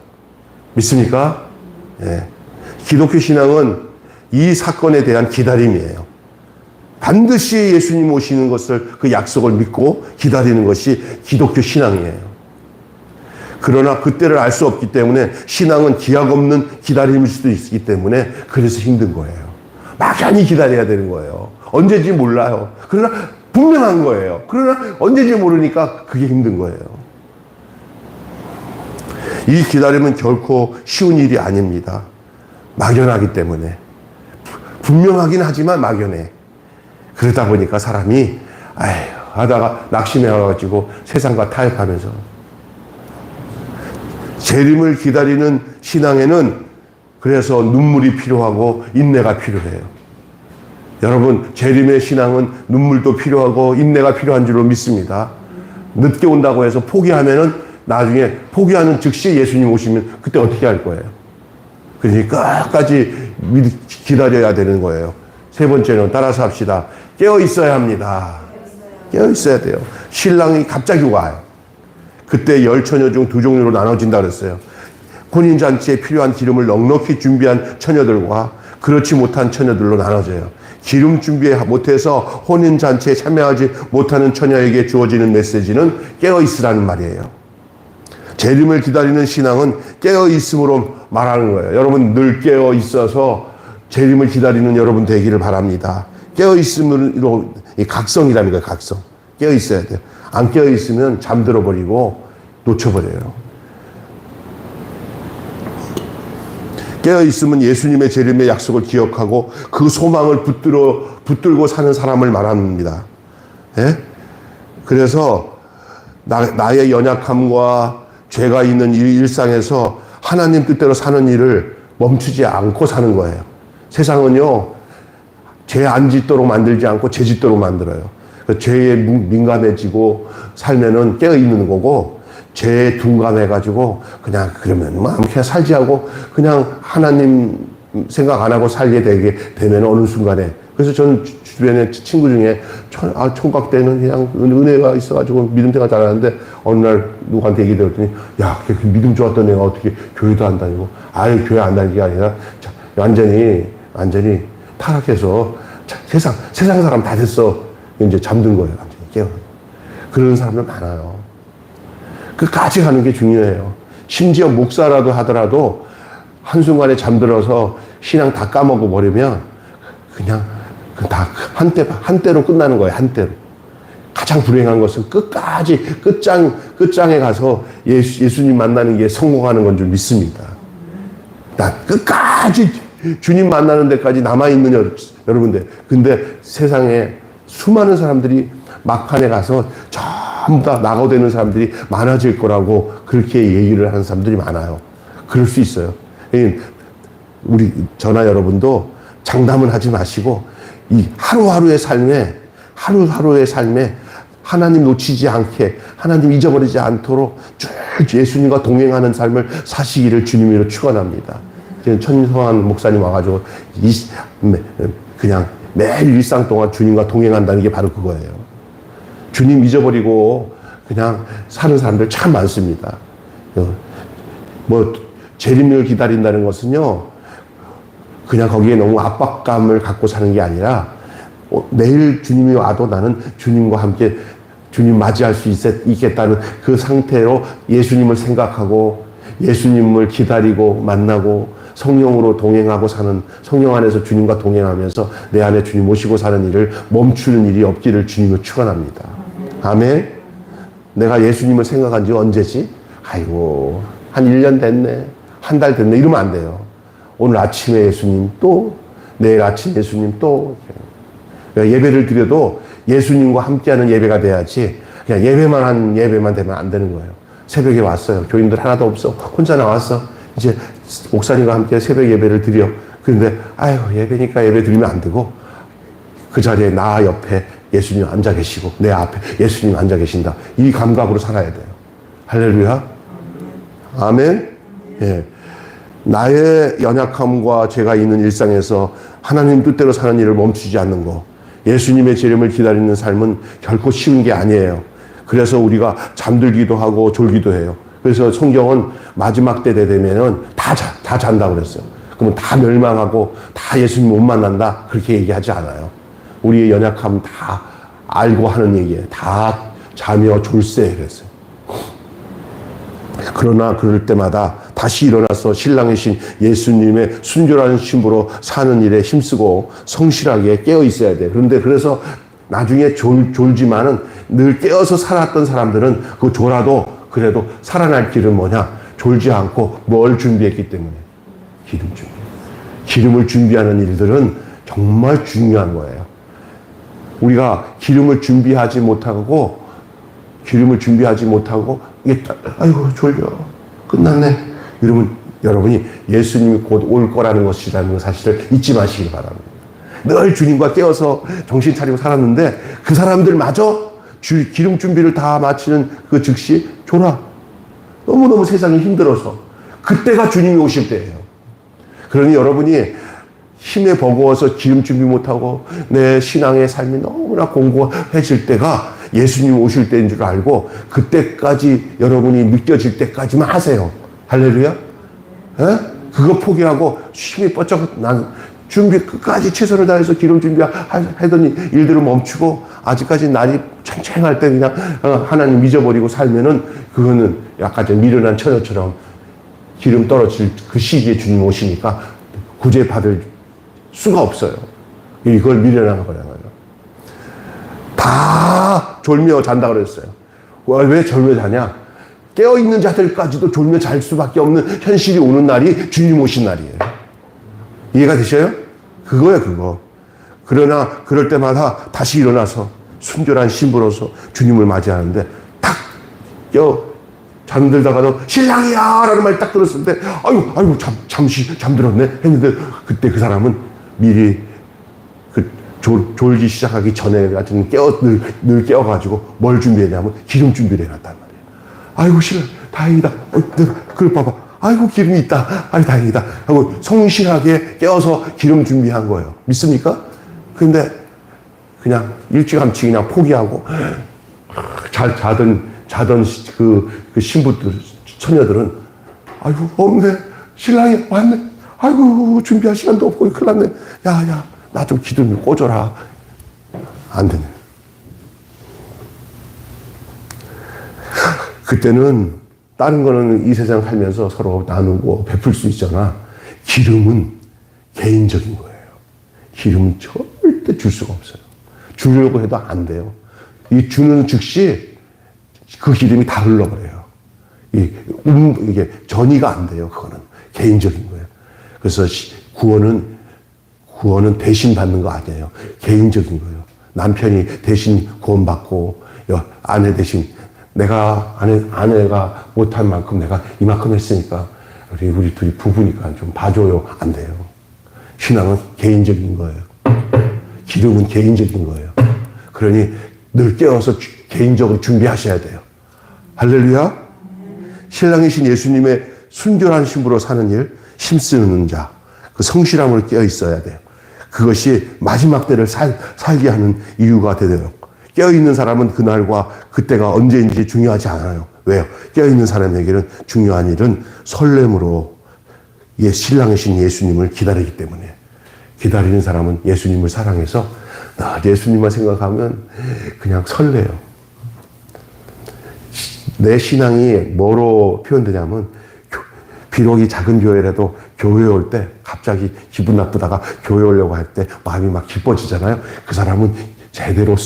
S1: 믿습니까? 기독교 신앙은 이 사건에 대한 기다림이에요. 반드시 예수님 오시는 것을 그 약속을 믿고 기다리는 것이 기독교 신앙이에요. 그러나 그때를 알 수 없기 때문에 신앙은 기약 없는 기다림일 수도 있기 때문에 그래서 힘든 거예요. 막연히 기다려야 되는 거예요. 언제인지 몰라요. 그러나 분명한 거예요. 그러나 언제인지 모르니까 그게 힘든 거예요. 이 기다림은 결코 쉬운 일이 아닙니다. 막연하기 때문에. 분명하긴 하지만 막연해. 그러다 보니까 사람이 하다가 낙심해 와가지고 세상과 타협하면서 재림을 기다리는 신앙에는 그래서 눈물이 필요하고 인내가 필요해요. 여러분, 재림의 신앙은 눈물도 필요하고 인내가 필요한 줄로 믿습니다. 늦게 온다고 해서 포기하면은 나중에 포기하는 즉시 예수님 오시면 그때 어떻게 할 거예요? 그러니까 끝까지 기다려야 되는 거예요. 세 번째는 따라서 합시다. 깨어 있어야 합니다. 깨어 있어야 돼요. 신랑이 갑자기 와요. 그때 10처녀 중 2종류로 나눠진다 그랬어요. 혼인잔치에 필요한 기름을 넉넉히 준비한 처녀들과 그렇지 못한 처녀들로 나눠져요. 기름 준비 못해서 혼인잔치에 참여하지 못하는 처녀에게 주어지는 메시지는 깨어있으라는 말이에요. 재림을 기다리는 신앙은 깨어있음으로 말하는 거예요. 여러분 늘 깨어있어서 재림을 기다리는 여러분 되기를 바랍니다. 깨어있음으로 각성이라는 거예요. 각성. 깨어있어야 돼요. 안 깨어있으면 잠들어버리고 놓쳐버려요. 깨어있으면 예수님의 재림의 약속을 기억하고 그 소망을 붙들고 사는 사람을 말합니다. 예? 그래서 나의 연약함과 죄가 있는 이 일상에서 하나님 뜻대로 사는 일을 멈추지 않고 사는 거예요. 세상은요, 죄 안 짓도록 만들지 않고 죄 짓도록 만들어요. 죄에 민감해지고 살면은 깨어있는 거고, 죄에 둔감해가지고 그냥 그러면 뭐 아무렇게나 살지 하고 그냥 하나님 생각 안 하고 살게 되게 되면 어느 순간에, 그래서 저는 주변에 친구 중에 총각 때는 그냥 은혜가 있어가지고 믿음 생활 잘하는데 어느 날 누구한테 얘기 들었더니, 야, 그 믿음 좋았던 애가 어떻게 교회도 안 다니고, 아예 교회 안 다니는 게 아니라 완전히 타락해서 세상 사람 다 됐어. 이제 잠든 거예요. 완전히 깨어. 그런 사람들 많아요. 끝까지 가는 게 중요해요. 심지어 목사라도 하더라도 한순간에 잠들어서 신앙 다 까먹어 버리면 그냥 다 한때로 끝나는 거예요. 한때로. 가장 불행한 것은 끝까지 끝장에 가서 예수님 만나는 게 성공하는 건 줄 믿습니다. 나 끝까지 주님 만나는 데까지 남아있는 여러분들. 근데 세상에 수많은 사람들이 막판에 가서 전부 다 낙오되는 사람들이 많아질 거라고 그렇게 얘기를 하는 사람들이 많아요. 그럴 수 있어요. 우리 저나 여러분도 장담은 하지 마시고 이 하루하루의 삶에 하나님 놓치지 않게, 하나님 잊어버리지 않도록 쭉 예수님과 동행하는 삶을 사시기를 주님으로 축원합니다. 천성환 목사님 와가지고 그냥 매일 일상 동안 주님과 동행한다는 게 바로 그거예요. 주님 잊어버리고 그냥 사는 사람들 참 많습니다. 뭐 재림을 기다린다는 것은요, 그냥 거기에 너무 압박감을 갖고 사는 게 아니라 내일 주님이 와도 나는 주님과 함께 주님 맞이할 수 있겠다는 그 상태로 예수님을 생각하고 예수님을 기다리고 만나고 성령으로 동행하고 사는, 성령 안에서 주님과 동행하면서 내 안에 주님 모시고 사는 일을 멈추는 일이 없기를 주님을 축원합니다. 아멘. 내가 예수님을 생각한 지 언제지? 아이고, 한 1년 됐네, 한 달 됐네, 이러면 안 돼요. 오늘 아침에 예수님 또, 내일 아침 예수님 또. 예배를 드려도 예수님과 함께하는 예배가 돼야지 그냥 예배만 되면 안 되는 거예요. 새벽에 왔어요. 교인들 하나도 없어. 혼자 나왔어. 이제 목사님과 함께 새벽 예배를 드려. 그런데 아유, 예배니까 예배 드리면 안 되고 그 자리에 나 옆에 예수님 앉아 계시고 내 앞에 예수님 앉아 계신다. 이 감각으로 살아야 돼요. 할렐루야. 아멘. 예. 나의 연약함과 죄가 있는 일상에서 하나님 뜻대로 사는 일을 멈추지 않는 거, 예수님의 재림을 기다리는 삶은 결코 쉬운 게 아니에요. 그래서 우리가 잠들기도 하고 졸기도 해요. 그래서 성경은 마지막 때 되면은 다 잔다고 그랬어요. 그러면 다 멸망하고 다 예수님 못 만난다, 그렇게 얘기하지 않아요. 우리의 연약함 다 알고 하는 얘기예요. 다 자며 졸세 그랬어요. 그러나 그럴 때마다 다시 일어나서 신랑이신 예수님의 순결한 신부로 사는 일에 힘쓰고 성실하게 깨어 있어야 돼. 그런데 그래서 나중에 졸지만은 늘 깨어서 살았던 사람들은 그 졸아도 그래도 살아날 길은 뭐냐? 졸지 않고 뭘 준비했기 때문에? 기름 준비. 기름을 준비하는 일들은 정말 중요한 거예요. 우리가 기름을 준비하지 못하고 이게 아이고 졸려 끝났네 이러면 여러분이 예수님이 곧 올 거라는 것이라는 사실을 잊지 마시기 바랍니다. 늘 주님과 깨어서 정신 차리고 살았는데 그 사람들마저 기름 준비를 다 마치는 그 즉시 졸아. 너무너무 세상이 힘들어서. 그때가 주님이 오실 때예요. 그러니 여러분이 힘에 버거워서 기름 준비 못하고 내 신앙의 삶이 너무나 공고해질 때가 예수님 오실 때인 줄 알고 그때까지 여러분이 느껴질 때까지만 하세요. 할렐루야. 에? 그거 포기하고 힘이 뻗쩍 준비 끝까지 최선을 다해서 기름 준비하던 일들을 멈추고 아직까지 날이 쨍쨍할 때 그냥 하나님 잊어버리고 살면은 그거는 약간 좀 미련한 처녀처럼 기름 떨어질 그 시기에 주님 오시니까 구제 받을 수가 없어요. 이걸 미련한 거잖아요. 다 졸며 잔다 그랬어요. 왜 졸며 자냐? 깨어있는 자들까지도 졸며 잘 수밖에 없는 현실이 오는 날이 주님 오신 날이에요. 이해가 되셔요? 그거야, 그거. 그러나 그럴 때마다 다시 일어나서 순결한 신부로서 주님을 맞이하는데 탁 깨어 잠들다가도 신랑이야! 라는 말 딱 들었을 때 아이고 잠시 잠들었네 했는데 그때 그 사람은 미리 그 졸기 시작하기 전에 같은 늘 깨워가지고 뭘 준비했냐면 기름 준비를 해놨단 말이에요. 아이고, 신랑, 다행이다. 그걸 봐봐. 아이고, 기름이 있다. 아이, 다행이다. 하고 성실하게 깨워서 기름 준비한 거예요. 믿습니까? 근데 그냥 일찌감치 그냥 포기하고 자던 그 신부들, 처녀들은 아이고, 없네. 신랑이 왔네. 아이고, 준비할 시간도 없고 큰일 났네. 야, 나 좀 기름 꽂아라. 안 되네. 그때는 다른 거는 이 세상 살면서 서로 나누고 베풀 수 있잖아. 기름은 개인적인 거예요. 기름은 절대 줄 수가 없어요. 주려고 해도 안 돼요. 이 주는 즉시 그 기름이 다 흘러버려요. 이게 전이가 안 돼요. 그거는 개인적인 거예요. 그래서 구원은 대신 받는 거 아니에요. 개인적인 거예요. 남편이 대신 구원받고 아내 대신 아내가 못한 만큼 내가 이만큼 했으니까 우리 둘이 부부니까 좀 봐줘요. 안 돼요. 신앙은 개인적인 거예요. 기름은 개인적인 거예요. 그러니 늘 깨워서 개인적으로 준비하셔야 돼요. 할렐루야. 신랑이신 예수님의 순결한 신부로 사는 일, 힘쓰는 자, 그 성실함으로 깨어 있어야 돼요. 그것이 마지막 때를 살게 하는 이유가 되도록. 깨어있는 사람은 그날과 그때가 언제인지 중요하지 않아요. 왜요? 깨어있는 사람에게는 중요한 일은 설렘으로 신랑이신 예수님을 기다리기 때문에. 기다리는 사람은 예수님을 사랑해서 예수님만 생각하면 그냥 설레요. 내 신앙이 뭐로 표현되냐면 비록 이 작은 교회라도 교회 올 때 갑자기 기분 나쁘다가 교회 오려고 할 때 마음이 막 기뻐지잖아요. 그 사람은 제대로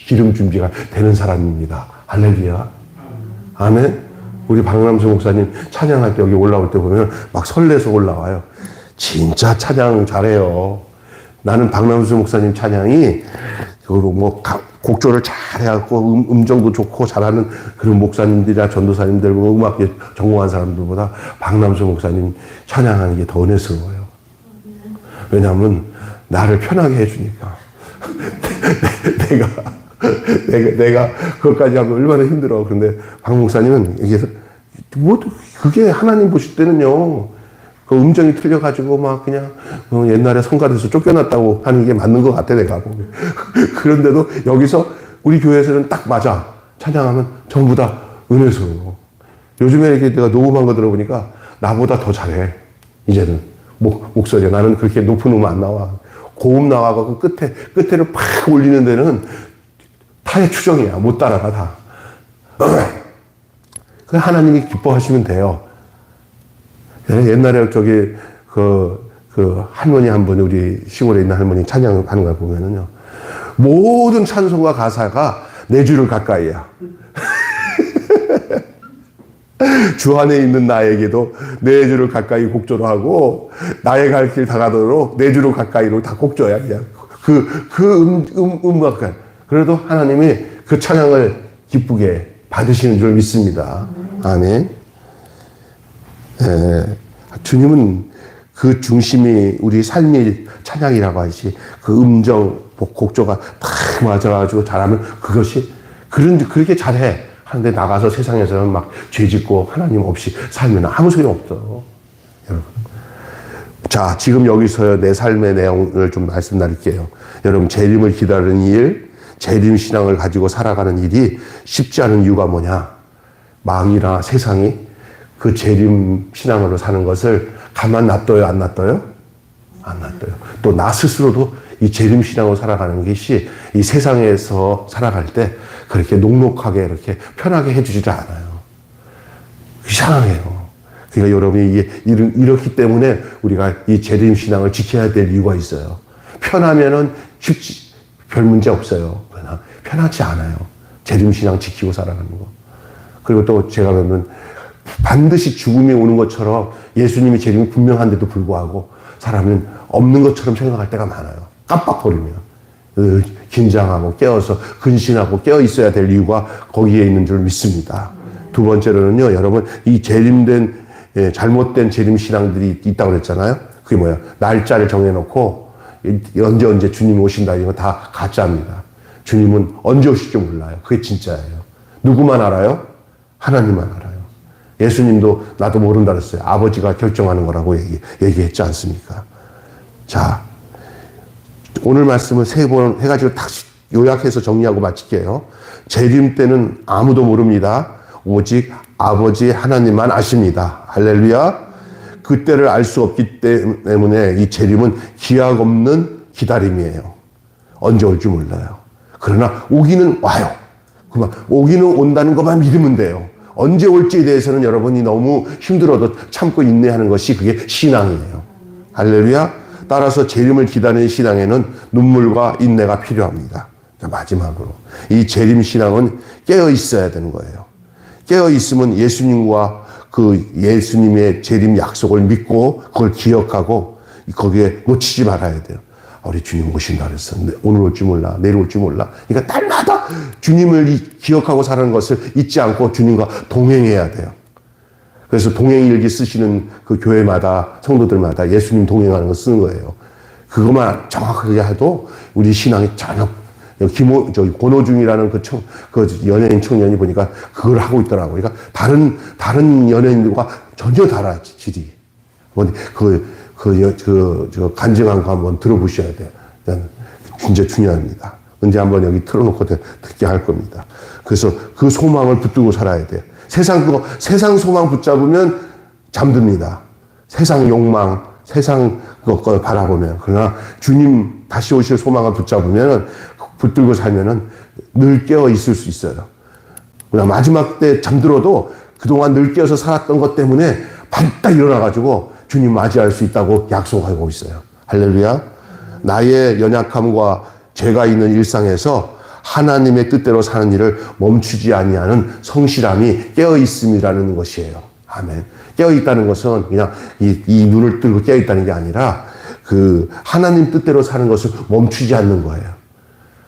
S1: 기름 준비가 되는 사람입니다. 할렐루야. 아멘. 우리 박남수 목사님 찬양할 때 여기 올라올 때 보면 막 설레서 올라와요. 진짜 찬양 잘해요. 나는 박남수 목사님 찬양이 곡조를 잘 해갖고 음정도 좋고 잘하는 그런 목사님들이나 전도사님들, 음악 전공한 사람들보다 박남수 목사님 찬양하는 게 더 은혜스러워요. 왜냐하면 나를 편하게 해주니까. 내가 그것까지 하면 얼마나 힘들어. 근데 박 목사님은 여기서 그게 하나님 보실 때는요. 그 음정이 틀려가지고 막 그냥 옛날에 성가대에서 쫓겨났다고 하는 게 맞는 것 같아, 내가 보면. 그런데도 여기서 우리 교회에서는 딱 맞아. 찬양하면 전부 다 은혜스러워. 요즘에 이렇게 내가 녹음한 거 들어보니까 나보다 더 잘해. 이제는. 목소리가. 나는 그렇게 높은 음 안 나와. 고음 나와가고 끝에를 팍 올리는 데는 타의 추정이야. 못 따라가, 다. 하나님이 기뻐하시면 돼요. 옛날에 그 할머니 한 분이 우리 시골에 있는 할머니 찬양하는 걸 보면은요. 모든 찬송과 가사가 내 주를 가까이야. 주 안에 있는 나에게도 내 주를 가까이 곡조로 하고 나의 갈 길 다가도록 내 주를 가까이로 다 곡조야, 그냥. 음악관. 그래도 하나님이 그 찬양을 기쁘게 받으시는 줄 믿습니다. 아멘. 주님은 그 중심이 우리 삶의 찬양이라고 하시, 그 음정, 곡조가 딱 맞아가지고 잘하면 그것이, 그렇게 잘해. 하는데 나가서 세상에서는 막 죄 짓고 하나님 없이 살면 아무 소용 없어. 여러분. 자, 지금 여기서 내 삶의 내용을 좀 말씀 나눌게요. 여러분, 재림을 기다리는 일, 재림 신앙을 가지고 살아가는 일이 쉽지 않은 이유가 뭐냐? 마음이나 세상이 그 재림 신앙으로 사는 것을 가만 놔둬요, 안 놔둬요? 안 놔둬요. 또 나 스스로도 이 재림 신앙으로 살아가는 것이 이 세상에서 살아갈 때 그렇게 녹록하게 이렇게 편하게 해주지 않아요. 이상해요. 그러니까 여러분이 이렇기 때문에 우리가 이 재림 신앙을 지켜야 될 이유가 있어요. 편하면은 쉽지, 별 문제 없어요. 그러나 편하지 않아요. 재림 신앙 지키고 살아가는 거. 그리고 또 제가 보면 반드시 죽음이 오는 것처럼 예수님이 재림이 분명한데도 불구하고 사람은 없는 것처럼 생각할 때가 많아요. 깜빡거리면. 긴장하고 깨어서 근신하고 깨어 있어야 될 이유가 거기에 있는 줄 믿습니다. 두 번째로는요, 여러분, 이 잘못된 재림 신앙들이 있다고 그랬잖아요. 그게 뭐야? 날짜를 정해놓고 언제 주님이 오신다 이거 다 가짜입니다. 주님은 언제 오실지 몰라요. 그게 진짜예요. 누구만 알아요? 하나님만 알아요. 예수님도 나도 모른다 그랬어요. 아버지가 결정하는 거라고 얘기했지 않습니까? 자, 오늘 말씀을 세 가지로 딱 요약해서 정리하고 마칠게요. 재림 때는 아무도 모릅니다. 오직 아버지 하나님만 아십니다. 할렐루야. 그때를 알 수 없기 때문에 이 재림은 기약 없는 기다림이에요. 언제 올지 몰라요. 그러나 오기는 와요. 그만 오기는 온다는 것만 믿으면 돼요. 언제 올지에 대해서는 여러분이 너무 힘들어도 참고 인내하는 것이 그게 신앙이에요. 할렐루야. 따라서 재림을 기다리는 신앙에는 눈물과 인내가 필요합니다. 자, 마지막으로 이 재림 신앙은 깨어 있어야 되는 거예요. 깨어 있으면 예수님과 그 예수님의 재림 약속을 믿고 그걸 기억하고 거기에 놓치지 말아야 돼요. 우리 주님 오신다 그랬어. 오늘 올지 몰라. 내일 올지 몰라. 그러니까 날마다 주님을 기억하고 사는 것을 잊지 않고 주님과 동행해야 돼요. 그래서 동행일기 쓰시는 그 교회마다 성도들마다 예수님 동행하는 거 쓰는 거예요. 그것만 정확하게 해도 우리 신앙이 전혀 권호중이라는 그 연예인 청년이 보니까 그걸 하고 있더라고요. 그러니까 다른 연예인들과 전혀 달라, 질이. 간증한 거 한번 들어보셔야 돼요. 진짜 중요합니다. 언제 한번 여기 틀어놓고 듣게 할 겁니다. 그래서 그 소망을 붙들고 살아야 돼요. 세상 소망 붙잡으면 잠듭니다. 세상 욕망, 세상 것 바라보면. 그러나 주님 다시 오실 소망을 붙들고 살면은 늘 깨어 있을 수 있어요. 그냥 마지막 때 잠들어도 그동안 늘 깨어서 살았던 것 때문에 반딱 일어나가지고 주님 맞이할 수 있다고 약속하고 있어요. 할렐루야. 나의 연약함과 죄가 있는 일상에서 하나님의 뜻대로 사는 일을 멈추지 아니하는 성실함이 깨어있음이라는 것이에요. 아멘. 깨어있다는 것은 그냥 이 눈을 뜨고 깨어있다는 게 아니라 그 하나님 뜻대로 사는 것을 멈추지 않는 거예요.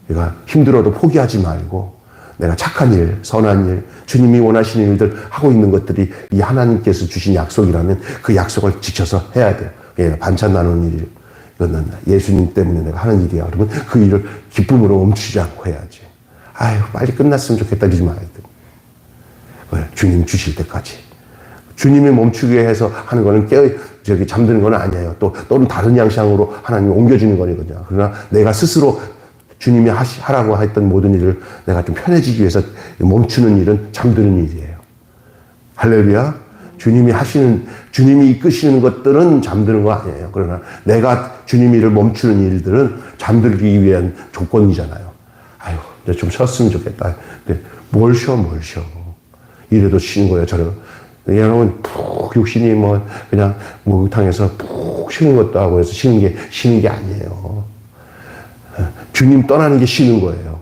S1: 그러니까 힘들어도 포기하지 말고 내가 착한 일, 선한 일, 주님이 원하시는 일들 하고 있는 것들이 이 하나님께서 주신 약속이라면 그 약속을 지켜서 해야 돼요. 예, 반찬 나누는 일, 이거는 예수님 때문에 내가 하는 일이야. 그러면 그 일을 기쁨으로 멈추지 않고 해야지. 아유, 빨리 끝났으면 좋겠다 이러지 말아야 돼. 주님 주실 때까지. 주님이 멈추게 해서 하는 거는 잠드는 건 아니에요. 또는 다른 양상으로 하나님이 옮겨주는 거거든요. 그러나 내가 스스로 주님이 하라고 했던 모든 일을 내가 좀 편해지기 위해서 멈추는 일은 잠드는 일이에요. 할렐루야. 주님이 이끄시는 것들은 잠드는 거 아니에요. 그러나 내가 주님 일을 멈추는 일들은 잠들기 위한 조건이잖아요. 아유, 이제 좀 쉬었으면 좋겠다. 근데 뭘 쉬어. 이래도 쉬는 거예요, 저는. 여러분, 푹 육신이 그냥 목욕탕에서 푹 쉬는 것도 하고 해서 쉬는 게 아니에요. 주님 떠나는 게 쉬는 거예요.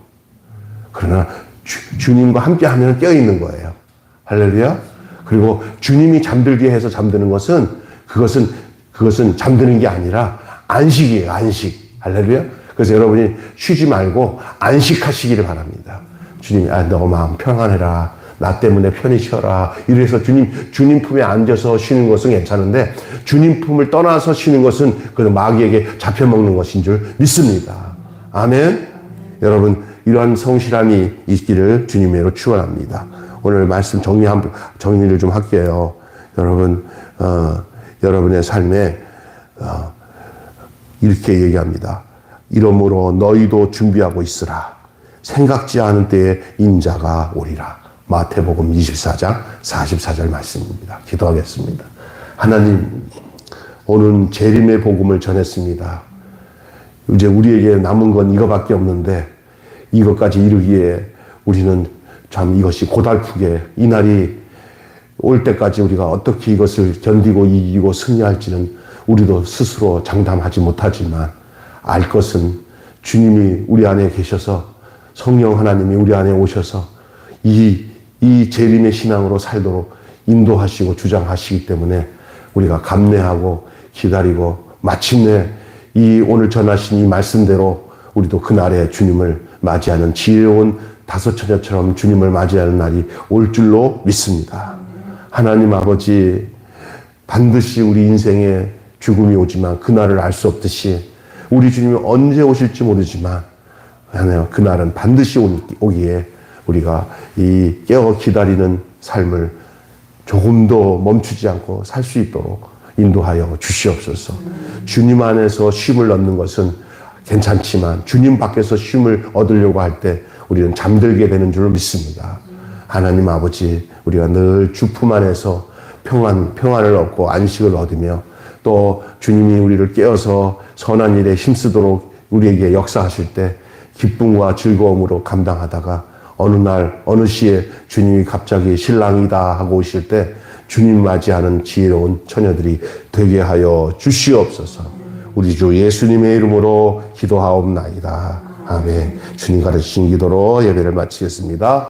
S1: 그러나 주님과 함께 하면 깨어있는 거예요. 할렐루야. 그리고 주님이 잠들게 해서 잠드는 것은 그것은 잠드는 게 아니라 안식이에요. 안식. 할렐루야. 그래서 여러분이 쉬지 말고 안식하시기를 바랍니다. 주님이 너 마음 평안해라. 나 때문에 편히 쉬어라. 이래서 주님 품에 앉아서 쉬는 것은 괜찮은데 주님 품을 떠나서 쉬는 것은 그 마귀에게 잡혀먹는 것인 줄 믿습니다. 아멘. 여러분, 이러한 성실함이 있기를 주님으로 축원합니다. 오늘 말씀 정리를 좀 할게요. 여러분, 여러분의 삶에 이렇게 얘기합니다. 이러므로 너희도 준비하고 있으라. 생각지 않은 때에 인자가 오리라. 마태복음 24장 44절 말씀입니다. 기도하겠습니다. 하나님, 오늘 재림의 복음을 전했습니다. 이제 우리에게 남은 건 이거밖에 없는데 이것까지 이루기에 우리는 참 이것이 고달프게 이 날이 올 때까지 우리가 어떻게 이것을 견디고 이기고 승리할지는 우리도 스스로 장담하지 못하지만 알 것은 주님이 우리 안에 계셔서 성령 하나님이 우리 안에 오셔서 이 재림의 신앙으로 살도록 인도하시고 주장하시기 때문에 우리가 감내하고 기다리고 마침내 이 오늘 전하신 이 말씀대로 우리도 그날에 주님을 맞이하는 지혜로운 다섯 처녀처럼 주님을 맞이하는 날이 올 줄로 믿습니다. 하나님 아버지, 반드시 우리 인생에 죽음이 오지만 그날을 알 수 없듯이 우리 주님이 언제 오실지 모르지만 그날은 반드시 오기에 우리가 이 깨어 기다리는 삶을 조금도 멈추지 않고 살 수 있도록 인도하여 주시옵소서. 주님 안에서 쉼을 얻는 것은 괜찮지만 주님 밖에서 쉼을 얻으려고 할 때 우리는 잠들게 되는 줄 믿습니다. 하나님 아버지, 우리가 늘 주품 안에서 평안을 얻고 안식을 얻으며 또 주님이 우리를 깨어서 선한 일에 힘쓰도록 우리에게 역사하실 때 기쁨과 즐거움으로 감당하다가 어느 날 어느 시에 주님이 갑자기 신랑이다 하고 오실 때 주님 맞이하는 지혜로운 처녀들이 되게 하여 주시옵소서. 우리 주 예수님의 이름으로 기도하옵나이다. 아멘. 주님 가르치신 기도로 예배를 마치겠습니다.